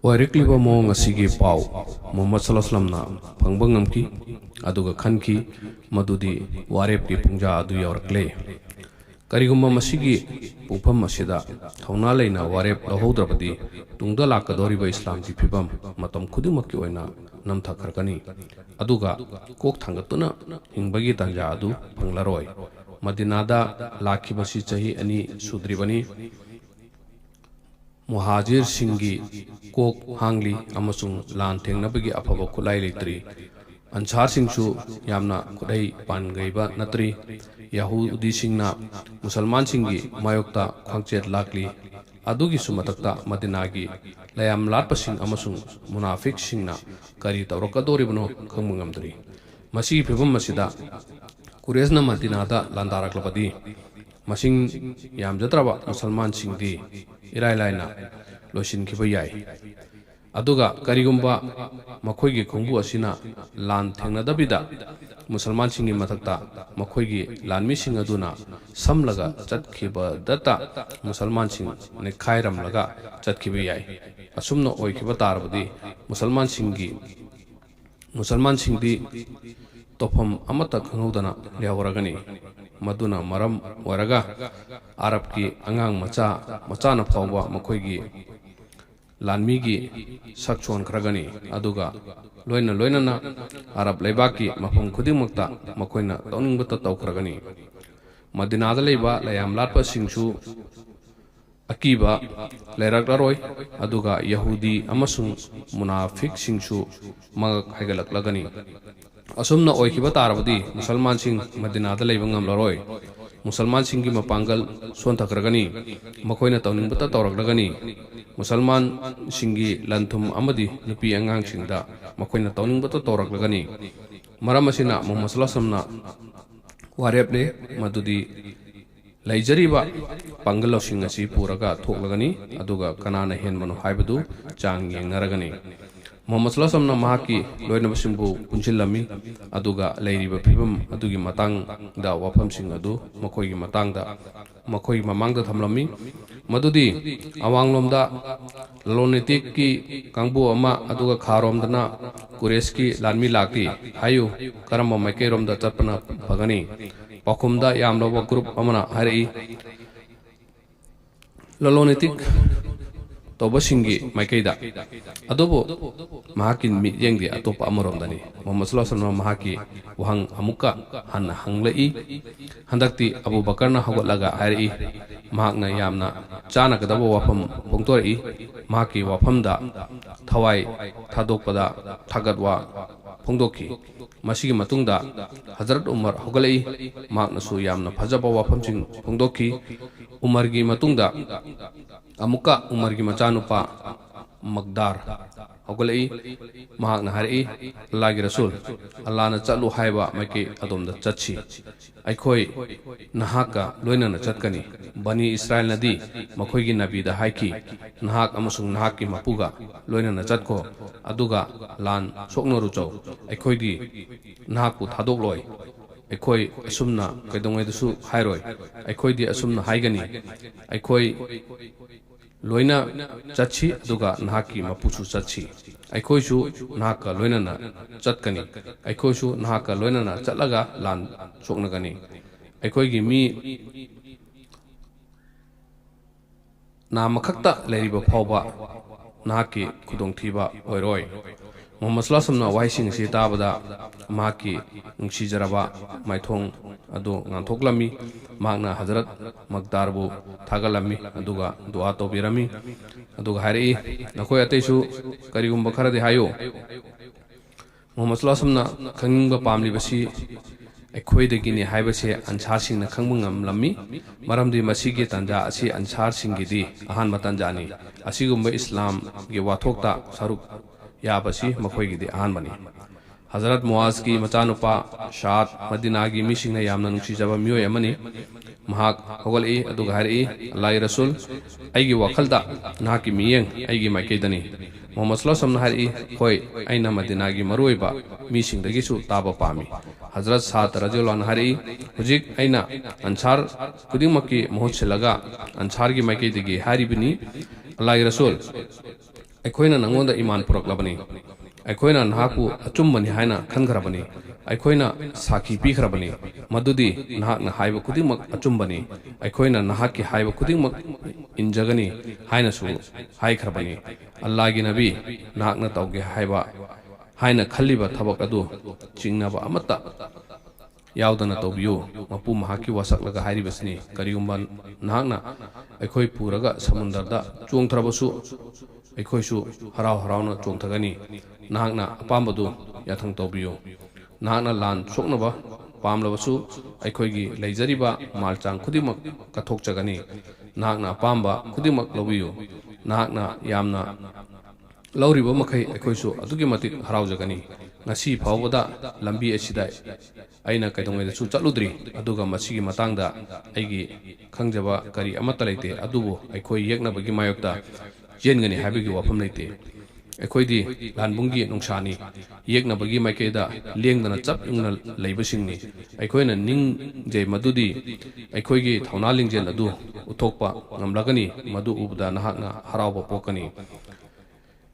Wairikliba mong asigi pau Muhammad sallallahu alaihi wasallam na pangbangamki aduga khanki madudi warepki pungja adu yawrakle karigumba masigi pungpham masida thawna leina warep lahodrabadi tungda lakadoriba islam ki phibam matam khudimaki oina namthakharkani aduga kok thangatuna hingbagi tanja adu phanglaroi madinada lakhibasi chahi ani sudribani Muhajir Singi Kok Hangli Amasung Lan Tengnabagi Afaba Kulai Litri Anchar Singsu Yamna Kudai Pangaiba Natri Yahudi Singna Musalman Singi Mayokta Khangchet Lakli Adugi Sumatakta Madinagi Layam Latpasing Amasung Munafik Singna Kari Taurakadoribno Kangmungamdri Masi Pibum Masida Kuresna Madinada Landaraklapadi Masing Yam Jatraba Musalman Singdi Irai laina loishin kiba yai aduga karigumba makhoigi khongbu asina lan thengna dabida musalman singi mathakta makhoigi lanmi sing aduna samlaga chatkhiba data musalman sing ne khairam laga chatkhiba yai asumno oikiba tarbadi musalman singdi tofam amata khangudana lewragani maduna maram waraga Arab ki angang macha na phawba makhoigi lanmi gi sakchon khragani aduga loina na Arab leibaki mafam khudimukta makhoina tawningbata tawkhragani Madinada leiba layam latpa singsu akiba leiraklaroi aduga Yahudi amasung munafik singsu mag haigalaklagani asumna oikiba tarabadi musalman sing Madinada leiba ngamlaroi Musalman singi mapangal sontakragani makhoina tawningbata tawraklagani musalman singi lanthum amadi nupi angang singda makhoina tawningbata tawraklagani maram asina Muhammad sallallahu alaihi wasallam warepne madudi laijariba pangal sing asi puraga thoklagani aduga kanana henbanu haibadu chang yengnaragani Muhammad sallallahu alaihi wasallam mahaki loina basimbu punchilami aduga leiriba phibam adugi matang da wafam sing adu makoi gi matang da makoi mamang da thamlami madudi awanglomda lalonetik ki kangbu ama aduga kharom dana kureski lanmi lakti hayu karamba maikerom da chapna phagani pakhumda yamloba group amana hari lalonetik Tobasingi Maikaida Adobo Mahakin Miyangdi Atopa Amoromdani Muhammad sallallahu alaihi wasallam Mahaki Wahang Amuka Han Hanglai Handakti Abu Bakarna Hawalaga Hari Mahakna Yamna Chana Kadabo Wafam Pongtori Mahaki Wafamda Thawai Thadokpada Thagatwa Pongdoki Masigi Matungda Hazrat Umar Hogalai Mahakna Su Yamna Fajaba Wafam Sing Pongdoki Umargi Matungda Amuka Umargi Machanupa Magdar Hogalai Mahakna Hari Lagi Rasul Allah na chatlu haiba maiki adom da chatchi Aikoi Nahaka loina na chatkani Bani Israel nadi makhoigi nabi da haiki Nahak amusung nahaki mapuga loina na chatko aduga lan soknoru chau Aikoi di nahaku thadok loi Aikoi asumna kaidongai dusu hairoi Aikoi di asumna haigani Aikoi loina chachi aduga nahaki mapuchu chachi Aikhoisu nahaka loina na chatkani Aikhoisu nahaka loina na chatlaga lan soknagani Aikhoigi mi namakhakta leiriba phawba nahaki khudongthiba oiroi Muhammad sallallahu alaihi wasallam waising si tabada mahaki nungsijaraba maithong adu nganthoklami magna Hazrat Magdarbu thagalami aduga dua tobirami aduga hari nakoi ateisu karigumba kharadi hayo Muhammad sallallahu alaihi wasallam khangingba pamli basi Aikoi dagini haibase ansar singna khangmungam lammi maramdi masigi tanja asi ansar singidi ahan matanjani asigumba Islam ge wathokta saruk Yabasi Makhoigidi Anmani Hazrat Muaz ki Machanupa Shad Madina gi Mishing Yamna Nuksijaba Myo Yamani Mahak Hogali Adugari Allah Rasul Aigi Wakalda Naki Miyang Aigi Makedani Muhammad sallallahu alaihi wasallam Hoi Aina Madina gi Maruiba Mishing Dagisu Taba Pami Hazrat Saad Radhiyallahu anhu Hari Hujik Aina Ansar Kudimaki Mohot Silaga Ansar gi Makedigi Hari Bini Allah Rasul ꯑꯩꯈꯣꯏꯅ ꯅꯪꯉꯣꯟꯗ ꯏꯃꯥꯟ ꯄꯨꯔꯛꯂꯕꯅꯤ ꯑꯩꯈꯣꯏꯅ ꯅꯍꯥꯛꯄꯨ ꯑꯆꯨꯝꯕꯅꯤ ꯍꯥꯏꯅ ꯈꯟꯈ꯭ꯔꯕꯅꯤ ꯑꯩꯈꯣꯏꯅ ꯁꯥꯈꯤ ꯄꯤꯈ꯭ꯔꯕꯅꯤ ꯃꯗꯨꯗꯤ ꯅꯍꯥꯛꯅ ꯍꯥꯏꯕ ꯈꯨꯗꯤꯡꯃꯛ ꯑꯆꯨꯝꯕꯅꯤ ꯑꯩꯈꯣꯏꯅ ꯅꯍꯥꯛꯀꯤ ꯍꯥꯏꯕ ꯈꯨꯗꯤꯡꯃꯛ ꯏꯟꯖꯒꯅꯤ ꯍꯥꯏꯅꯁꯨ ꯍꯥꯏꯈ꯭ꯔꯕꯅꯤ ꯑꯜꯂꯥꯍꯒꯤ ꯅꯕꯤ ꯅꯍꯥꯛꯅ ꯇꯧꯒꯦ ꯍꯥꯏꯅ ꯈꯜꯂꯤꯕ ꯊꯕꯛ ꯑꯗꯨ ꯆꯤꯡꯅꯕ ꯑꯃꯠꯇ ꯌꯥꯎꯗꯅ ꯇꯧꯕꯤꯌꯨ ꯃꯄꯨ ꯃꯍꯥꯛꯀꯤ ꯋꯥꯁꯛꯂꯒ ꯍꯥꯏꯔꯤꯕꯁꯤꯅꯤ ꯀꯔꯤꯒꯨꯝꯕ ꯅꯍꯥꯛꯅ ꯑꯩꯈꯣꯏ ꯄꯨꯔꯒ ꯁꯃꯨꯗ꯭ꯔꯗ ꯆꯣꯡꯊꯔꯕꯁꯨ ꯑꯩꯈꯣꯏꯁꯨ ꯍꯔꯥꯎ ꯍꯔꯥꯎꯅ ꯆꯣꯡꯊꯒꯅꯤ ꯅꯍꯥꯛꯅ ꯑꯄꯥꯝꯕꯗꯨ ꯌꯥꯊꯪ ꯇꯧꯕꯤꯌꯨ ꯅꯍꯥꯛꯅ ꯂꯥꯟ ꯁꯣꯛꯅꯕ ꯄꯥꯝꯂꯕꯁꯨ ꯑꯩꯈꯣꯏꯒꯤ ꯂꯩꯖꯔꯤꯕ ꯃꯥꯜꯆꯥꯡ ꯈꯨꯗꯤꯡꯃꯛ ꯀꯠꯊꯣꯛꯆꯒꯅꯤ ꯅꯍꯥꯛꯅ ꯑꯄꯥꯝꯕ ꯈꯨꯗꯤꯡꯃꯛ ꯂꯧꯕꯤꯌꯨ ꯅꯍꯥꯛꯅ ꯌꯥꯝꯅ ꯂꯧꯔꯤꯕ ꯃꯈꯩ ꯑꯩꯈꯣꯏꯁꯨ ꯑꯗꯨꯛꯀꯤ ꯃꯇꯤꯛ ꯍꯔꯥꯎꯖꯒꯅꯤ ꯉꯁꯤ ꯐꯥꯎꯕꯗ ꯂꯝꯕꯤ ꯑꯁꯤꯗ ꯑꯩꯅ ꯀꯩꯗꯧꯉꯩꯗꯁꯨ ꯆꯠꯂꯨꯗ꯭ꯔꯤ ꯑꯗꯨꯒ ꯃꯁꯤꯒꯤ ꯃꯇꯥꯡꯗ ꯑꯩꯒꯤ ꯈꯪꯖꯕ ꯀꯔꯤ ꯑꯃꯠꯇ ꯂꯩꯇꯦ ꯑꯗꯨꯕꯨ ꯑꯩꯈꯣꯏ ꯌꯦꯛꯅꯕꯒꯤ ꯃꯥꯌꯣꯛꯇ ꯆꯦꯟꯒꯅꯤ ꯍꯥꯏꯕꯒꯤ ꯋꯥꯐꯝ ꯂꯩꯇꯦ ꯑꯩꯈꯣꯏꯗꯤ ꯂꯥꯟꯕꯨꯡꯒꯤ ꯅꯨꯡꯁꯥꯅꯤ ꯌꯦꯛꯅꯕꯒꯤ ꯃꯥꯏꯀꯩꯗ ꯂꯦꯡꯗꯅ ꯆꯞ ꯌꯨꯡꯅ ꯂꯩꯕꯁꯤꯡꯅꯤ ꯑꯩꯈꯣꯏꯅ ꯅꯤꯡꯖꯩ ꯃꯗꯨꯗꯤ ꯑꯩꯈꯣꯏꯒꯤ ꯊꯧꯅꯥ ꯂꯤꯡꯖꯦꯜ ꯑꯗꯨ ꯎꯠꯊꯣꯛꯄ ꯉꯝꯂꯒꯅꯤ ꯃꯗꯨ ꯎꯕꯗ ꯅꯍꯥꯛꯅ ꯍꯔꯥꯎꯕ ꯄꯣꯛꯀꯅꯤ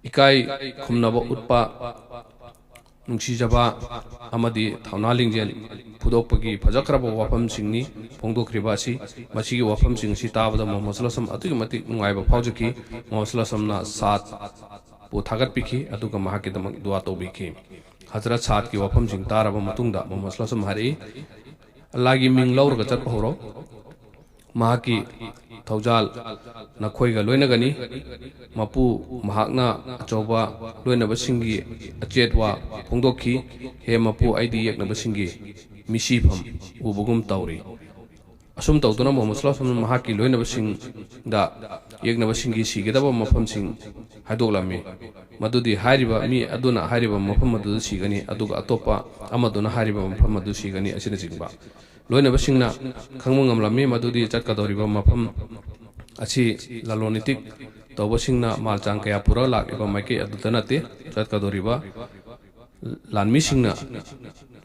ꯏꯀꯥꯏ ꯈꯨꯝꯅꯕ ꯎꯠꯄ ꯅꯨꯡꯁꯤꯖꯕ ꯑꯃꯗꯤ ꯊꯧꯅꯥ ꯂꯤꯡꯖꯦꯜ ꯐꯨꯗꯣꯛꯄꯒꯤ ꯐꯖꯈ꯭ꯔꯕ ꯋꯥꯐꯝꯁꯤꯡꯅꯤ ꯐꯣꯡꯗꯣꯛꯈ꯭ꯔꯤꯕ ꯑꯁꯤ ꯃꯁꯤꯒꯤ ꯋꯥꯐꯝꯁꯤꯡ ꯑꯁꯤ ꯇꯥꯕꯗ ꯃꯨꯍꯝꯃꯗ ꯁꯜꯂꯜꯂꯥꯍु ꯑꯂꯩꯍꯤ ꯋꯁꯜꯂꯝ ꯑꯗꯨꯛꯀꯤ ꯃꯇꯤꯛ ꯅꯨꯡꯉꯥꯏꯕ ꯐꯥꯎꯖꯈꯤ ꯃꯨꯍꯝꯃꯗ ꯁꯜꯂꯜꯂꯥꯍु ꯑꯂꯩꯍꯤ ꯋꯁꯜꯂꯝꯅ ꯁꯥꯗꯄꯨ ꯊꯥꯒꯠꯄꯤꯈꯤ ꯑꯗꯨꯒ ꯃꯍꯥꯛꯀꯤꯗꯃꯛ ꯗꯨआ ꯇꯧꯕꯤꯈꯤ ꯍꯖꯔꯠ ꯁꯥꯗꯀꯤ ꯋꯥꯐꯝꯁꯤꯡ ꯇꯥꯔꯕ ꯃꯇꯨꯡꯗ ꯃꯨꯍꯝꯃꯗ ꯁꯜꯂꯜꯂꯥꯍु ꯑꯂꯩꯍꯤ ꯋꯁꯜꯂꯝ ꯍꯥꯏꯔꯛꯏ ꯑꯜꯂꯥꯍꯒꯤ ꯃꯤꯡ ꯂꯧꯔꯒ ꯆꯠꯄ ꯍꯧꯔꯣ ꯃꯍꯥꯛꯀꯤ ꯊꯧꯖꯥꯜ ꯅꯈꯣꯏꯒ ꯂꯣꯏꯅꯒꯅꯤ ꯃꯄꯨ ꯃꯍꯥꯛꯅ ꯑꯆꯧꯕ ꯂꯣꯏꯅꯕꯁꯤꯡꯒꯤ ꯑꯆꯦꯠꯋꯥ ꯐꯣꯡꯗꯣꯛꯈꯤ ꯍꯦ ꯃꯄꯨ ꯑꯩꯗꯤ ꯌꯦꯛꯅꯕꯁꯤꯡꯒꯤ ꯃꯤꯁꯤꯐꯝ ꯎꯕꯒꯨꯝ ꯇꯧꯔꯤ ꯑꯁꯨꯝ ꯇꯧꯗꯨꯅ ꯃꯨꯍꯝꯃꯗ ꯁꯜꯂꯜꯂꯥꯍु ꯑꯂꯩꯍꯤ ꯋꯁꯜꯂꯝ ꯃꯍꯥꯛꯀꯤ ꯂꯣꯏꯅꯕꯁꯤꯡꯗ ꯌꯦꯛꯅꯕꯁꯤꯡꯒꯤ ꯁꯤꯒꯗꯕ ꯃꯐꯝꯁꯤꯡ ꯍꯥꯏꯗꯣꯛꯂꯝꯃꯤ ꯃꯗꯨꯗꯤ ꯍꯥꯏꯔꯤꯕ ꯃꯤ ꯑꯗꯨꯅ ꯍꯥꯏꯔꯤꯕ ꯃꯐꯝ ꯑꯗꯨꯗ ꯁꯤꯒꯅꯤ ꯑꯗꯨꯒ ꯑꯇꯣꯞꯄ ꯑꯃꯗꯨꯅ ꯍꯥꯏꯔꯤꯕ ꯃꯐꯝ ꯑꯗꯨ ꯁꯤꯒꯅꯤ ꯑꯁꯤꯅꯆꯤꯡꯕ ꯂꯣꯏꯅꯕꯁꯤꯡꯅ ꯈꯪꯕ ꯉꯝꯂꯝꯃꯤ ꯃꯗꯨꯗꯤ ꯆꯠꯀꯗꯧꯔꯤꯕ ꯃꯐꯝ ꯑꯁꯤ ꯂꯂꯣꯟ ꯏꯇꯤꯛ ꯇꯧꯕꯁꯤꯡꯅ ꯃꯥꯜꯆꯥꯡ ꯀꯌꯥ ꯄꯨꯔꯒ ꯂꯥꯛꯂꯤꯕ ꯃꯥꯏꯀꯩ ꯑꯗꯨꯗ ꯅꯠꯇꯦ ꯆꯠꯀꯗꯧꯔꯤꯕ ꯂꯥꯟꯃꯤꯁꯤꯡꯅ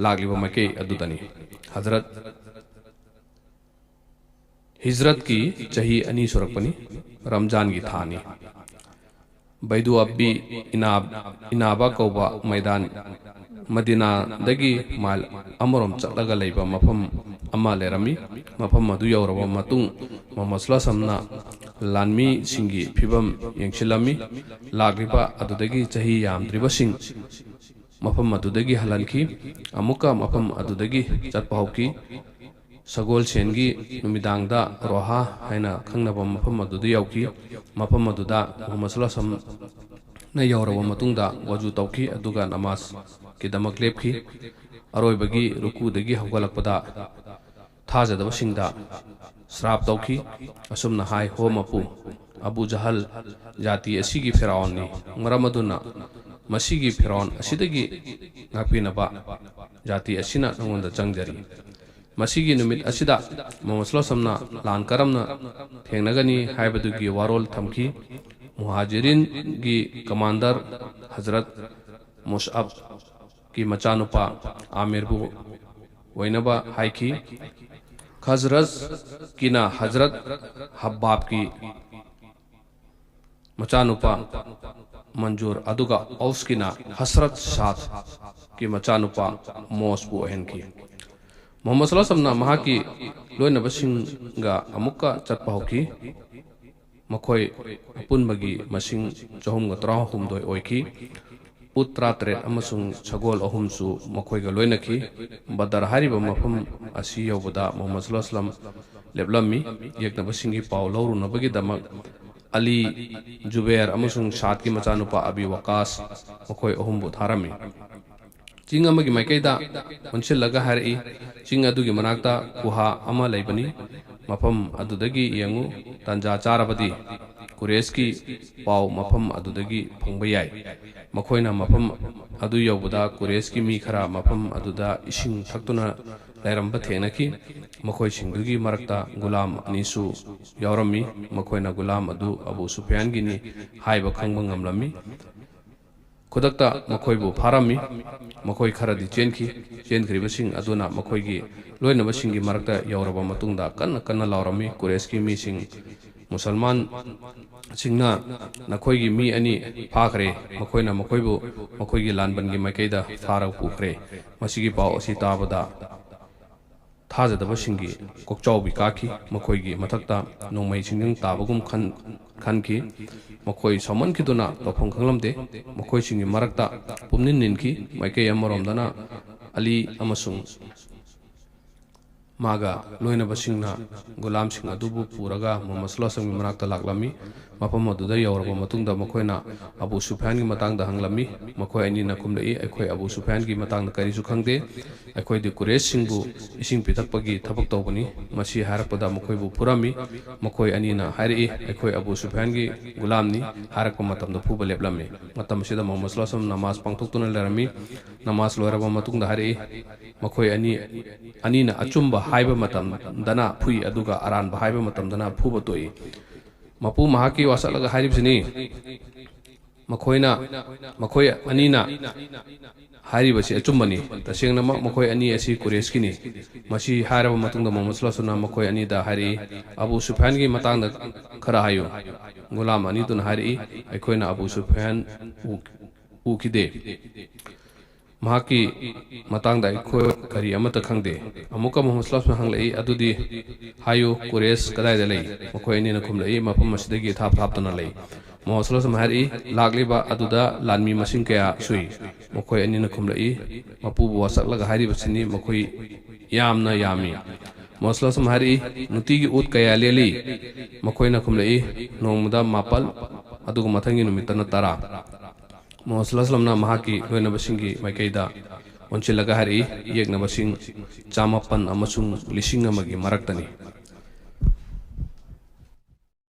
ꯂꯥꯛꯂꯤꯕ ꯃꯥꯏꯀꯩ ꯑꯗꯨꯗꯅꯤ ꯍꯤꯖ꯭ꯔꯠꯀꯤ ꯆꯍꯤ 2 ꯁꯨꯔꯛꯄꯅꯤ ꯔꯝꯖꯥꯟꯒꯤ ꯊꯥꯅꯤ ꯕꯩꯗꯨ ꯑꯕꯤ ꯏꯅꯥꯕ ꯀꯧꯕ ꯃꯩꯗꯥꯟ ꯃꯗꯤꯅꯥꯗꯒꯤ ꯃꯥꯏꯜ ꯑꯃꯔꯣꯝ ꯆꯠꯂꯒ ꯂꯩꯕ ꯃꯐꯝ ꯑꯃ ꯂꯩꯔꯝꯃꯤ ꯃꯐꯝ ꯑꯗꯨ ꯌꯧꯔꯕ ꯃꯇꯨꯡ ꯃꯨꯍꯝꯃꯗ ꯁꯜꯂꯜꯂꯥꯍु ꯑꯂꯩꯍꯤ ꯋꯁꯜꯂꯝꯅ ꯂꯥꯟꯃꯤꯁꯤꯡꯒꯤ ꯐꯤꯕꯝ ꯌꯦꯡꯁꯤꯜꯂꯝꯃꯤ ꯂꯥꯛꯂꯤꯕ ꯑꯗꯨꯗꯒꯤ ꯆꯍꯤ ꯌꯥꯝꯗ꯭ꯔꯤꯕꯁꯤꯡ ꯃꯐꯝ ꯑꯗꯨꯗꯒꯤ ꯍꯜꯍꯟꯈꯤ ꯑꯃꯨꯛꯀ ꯃꯐꯝ ꯑꯗꯨꯗꯒꯤ ꯆꯠꯄ ꯍꯧꯈꯤ ꯁꯒꯣꯜꯁꯦꯟꯒꯤ ꯅꯨꯃꯤꯗꯥꯡꯗ ꯔꯣꯍꯥ ꯍꯥꯏꯅ ꯈꯪꯅꯕ ꯃꯐꯝ ꯑꯗꯨꯗ ꯌꯧꯈꯤ ꯃꯐꯝ ꯑꯗꯨꯗ ꯃꯨꯍꯝꯃꯗ ꯁꯜꯂꯜꯂꯥꯍु ꯑꯂꯩꯍꯤ ꯋꯁꯜꯂꯝꯅ ꯌꯧꯔꯕ ꯃꯇꯨꯡꯗ ꯋꯖꯨ ꯇꯧꯈꯤ ꯑꯗꯨꯒ ꯅꯃꯥꯖꯀꯤꯗꯃꯛ ꯂꯦꯞꯈꯤ ꯑꯔꯣꯏꯕꯒꯤ ꯔꯨꯀꯨꯗꯒꯤ ꯍꯧꯒꯠꯂꯛꯄꯗ ꯊꯥꯖꯗꯕꯁꯤꯡꯗ ꯁ꯭ꯔꯥꯞ ꯇꯧꯈꯤ ꯑꯁꯨꯝꯅ ꯍꯥꯏ ꯍꯣ ꯃꯄꯨ ꯑꯕꯨ ꯖꯍꯜ ꯖꯥꯇꯤ ꯑꯁꯤꯒꯤ ꯐꯤꯔꯥꯎꯟꯅꯤ ꯃꯔꯝ ꯑꯗꯨꯅ ꯃꯁꯤꯒꯤ ꯐꯤꯔꯥꯎꯟ ꯑꯁꯤꯗꯒꯤ ꯉꯥꯛꯄꯤꯅꯕ ꯖꯥꯇꯤ ꯑꯁꯤꯅ ꯅꯉꯣꯟꯗ ꯆꯪꯖꯔꯤ ꯃꯁꯤꯒꯤ ꯅꯨꯃꯤꯠ ꯑꯁꯤꯗ ꯃꯨꯍꯝꯃꯗ ꯁꯜꯂꯜꯂꯥꯍु ꯑꯂꯩꯍꯤ ꯋꯁꯜꯂꯝꯅ ꯂꯥꯟ ꯀꯔꯝꯅ ꯊꯦꯡꯅꯒꯅꯤ ꯍꯥꯏꯕꯗꯨꯒꯤ ꯋꯥꯔꯣꯜ ꯊꯝꯈꯤ ꯃꯨꯍꯥꯖꯤꯔꯤꯟꯒꯤ ꯀꯃꯥꯟꯗꯔ ꯍꯖꯔꯠ ꯃꯨꯁꯑꯕꯀꯤ ꯃꯆꯥꯅꯨꯄꯥ ꯑꯃꯤꯔꯕꯨ ꯑꯣꯏꯅꯕ ꯍꯥꯏꯈꯤ ꯈꯖꯔꯖꯀꯤꯅ ꯍꯖꯔꯠ ꯍब्बाꯕꯀꯤ ꯃꯆꯥꯅꯨꯄꯥ ꯃꯟꯖꯨꯔ ꯑꯗꯨꯒ ꯑꯧꯁꯀꯤꯅ ꯍꯁꯔꯠ ꯁꯥꯗꯀꯤ ꯃꯆꯥꯅꯨꯄꯥ ꯃꯣꯁꯕꯨ ꯑꯣꯏꯍꯟꯈꯤ ꯃꯨꯍꯝꯃꯗ ꯁꯜꯂꯜꯂꯥꯍु ꯑꯂꯩꯍꯤ ꯋꯁꯜꯂꯝꯅ ꯃꯍꯥꯛꯀꯤ ꯂꯣꯏꯅꯕꯁꯤꯡꯒ ꯑꯃꯨꯛꯀ ꯆꯠꯄ ꯍꯧꯈꯤ ꯃꯈꯣꯏ ꯑꯄꯨꯟꯕꯒꯤ ꯃꯁꯤꯡ 313 ꯑꯣꯏꯈꯤ ꯎꯠ 13 ꯑꯃꯁꯨꯡ ꯁꯒꯣꯜ 3ꯁꯨ ꯃꯈꯣꯏꯒ ꯂꯣꯏꯅꯈꯤ ꯕꯗꯔ ꯍꯥꯏꯔꯤꯕ ꯃꯐꯝ ꯑꯁꯤ ꯌꯧꯕꯗ ꯃꯨꯍꯝꯃꯗ ꯁꯜꯂꯜꯂꯥꯍु ꯑꯂꯩꯍꯤ ꯋꯁꯜꯂꯝ ꯂꯦꯞꯂꯝꯃꯤ ꯌꯦꯛꯅꯕꯁꯤꯡꯒꯤ ꯄꯥꯎ ꯂꯧꯔꯨꯅꯕꯒꯤꯗꯃꯛ ꯑꯂꯤ ꯖꯨꯕꯦꯔ ꯑꯃꯁꯨꯡ ꯁꯥꯗꯀꯤ ꯃꯆꯥꯅꯨꯄꯥ ꯑꯕꯤ ꯋꯥꯀꯥꯁ ꯃꯈꯣꯏ 3ꯕꯨ ꯊꯥꯔꯝꯃꯤ ꯆꯤꯡ ꯑꯃꯒꯤ ꯃꯥꯏꯀꯩꯗ ꯄꯨꯟꯁꯤꯜꯂꯒ ꯍꯥꯏꯔꯛꯏ ꯆꯤꯡ ꯑꯗꯨꯒꯤ ꯃꯅꯥꯛꯇ ꯒꯨꯍꯥ ꯑꯃ ꯂꯩꯕꯅꯤ ꯃꯐꯝ ꯑꯗꯨꯗꯒꯤ ꯌꯦꯡꯉꯨ ꯇꯟꯖꯥ ꯆꯥꯔꯕꯗꯤ ꯀꯨꯔꯦꯁꯀꯤ ꯄꯥꯎ ꯃꯐꯝ ꯑꯗꯨꯗꯒꯤ ꯐꯪꯕ ꯌꯥꯏ ꯃꯈꯣꯏꯅ ꯃꯐꯝ ꯑꯗꯨ ꯌꯧꯕꯗ ꯀꯨꯔꯦꯁꯀꯤ ꯃꯤ ꯈꯔ ꯃꯐꯝ ꯑꯗꯨꯗ ꯏꯁꯤꯡ ꯊꯛꯇꯨꯅ ꯂꯩꯔꯝꯕ ꯊꯦꯡꯅꯈꯤ ꯃꯈꯣꯏꯁꯤꯡꯗꯨꯒꯤ ꯃꯔꯛꯇ ꯒꯨꯂꯥꯝ 2ꯁꯨ ꯌꯥꯎꯔꯝꯃꯤ ꯃꯈꯣꯏꯅ ꯒꯨꯂꯥꯝ ꯑꯗꯨ ꯑꯕꯨ ꯁꯨꯐꯤꯌꯥꯟꯒꯤꯅꯤ ꯍꯥꯏꯕ ꯈꯪꯕ ꯉꯝꯂꯝꯃꯤ ꯈꯨꯗꯛꯇ ꯃꯈꯣꯏꯕꯨ ꯐꯥꯔꯝꯃꯤ ꯃꯈꯣꯏ ꯈꯔꯗꯤ ꯆꯦꯟꯈ꯭ꯔꯤꯕꯁꯤꯡ ꯑꯗꯨꯅ ꯃꯈꯣꯏꯒꯤ ꯂꯣꯏꯅꯕꯁꯤꯡꯒꯤ ꯃꯔꯛꯇ ꯌꯧꯔꯕ ꯃꯇꯨꯡꯗ ꯀꯟꯅ ꯂꯥꯎꯔꯝꯃꯤ ꯀꯨꯔꯦꯁꯀꯤ ꯃꯤꯁꯤꯡ musalman singna nakhoi mi ani phakre makoina makoibu makoi gi lanban gi maikaida phara pukre masigi paw asi tabada thajadaba singi kokchau bi kaki makoi gi mathakta nongmai singang tabagum khanki makoi saman kiduna tofong khanglamde makoi singi marakta pumnin ninki maikai amarom ali amasung maga loina basingna gulam sing adubu puraga Muhammad sallallahu alaihi manakta laklami mapam aduda yawraba matungda makoina Abu Sufyan gi matangda hanglami makoi ani na kumlei aikoi Abu Sufyan gi matangda karisu khangde aikoi di Quraysh singbu ising pitakpagi thabak tawbani masi harakpada makoi bu purami makoi ani na hairi aikoi Abu Sufyan gi gulamni harakpa matamda phuba leplami matam sida Muhammad sallallahu alaihi namaz pangthoktuna lerami namaz loiraba matungda hairi makoi ani na achumba haiba matam dana phui aduga aran ba haiba matam dana phuba toi mapu mahaki wasalaga haribsini makoi anina haribasi achumbani tasengna makoi ani asi Quraysh kini masi haraba matungda Muhammad sallallahu alaihi wasallam makoi ani da hari Abu Sufyan gi matangda khara hayo gulam ani tun hari aikoina Abu Sufyan ukide mahaki matangda aikoi kari amata khangde amuka Muhammad sallallahu alaihi wasallam hanglei adudi hayo Quraysh kadai da lei makoi ani na khumlei mapam masidagi thaptana lei Muhammad sallallahu alaihi wasallam hari lagliba aduda lanmi masing kaya sui makoi ani na khumlei mapu wasaklaga hari basini makoi yamna yami Muhammad sallallahu alaihi wasallam hari nutigi ut kaya leli makoi na khumlei nongmuda mapal aduga mathangi numitana tara Muhammad sallallahu alaihi wasallam na mahaki loina basingi maikaida onchilaga hari yekna basing chamapan amasung lising amagi maraktani